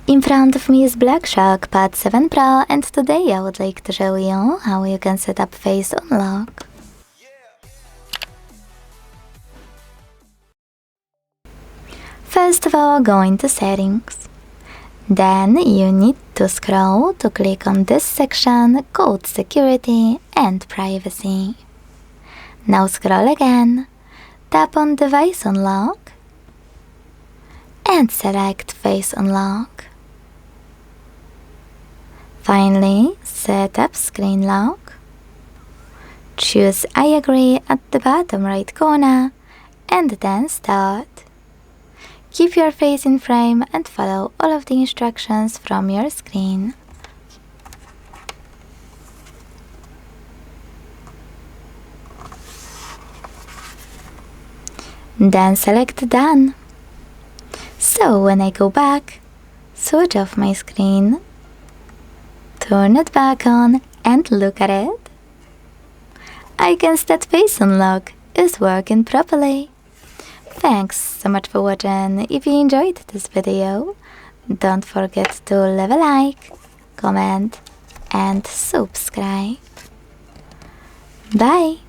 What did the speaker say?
In front of me is Black Shark Pad 7 Pro, and today I would like to show you how you can set up Face Unlock. First of all, go into Settings. Then you need to scroll to click on this section called Security and Privacy. Now scroll again, tap on Device Unlock and select Face Unlock. Finally, set up Screen Lock. Choose I agree at the bottom right corner and then Start. Keep your face in frame and follow all of the instructions from your screen. Then select Done. So when I go back, switch off my screen, turn it back on and look at it. I can see that Face Unlock is working properly. Thanks so much for watching. If you enjoyed this video, don't forget to leave a like, comment and subscribe. Bye!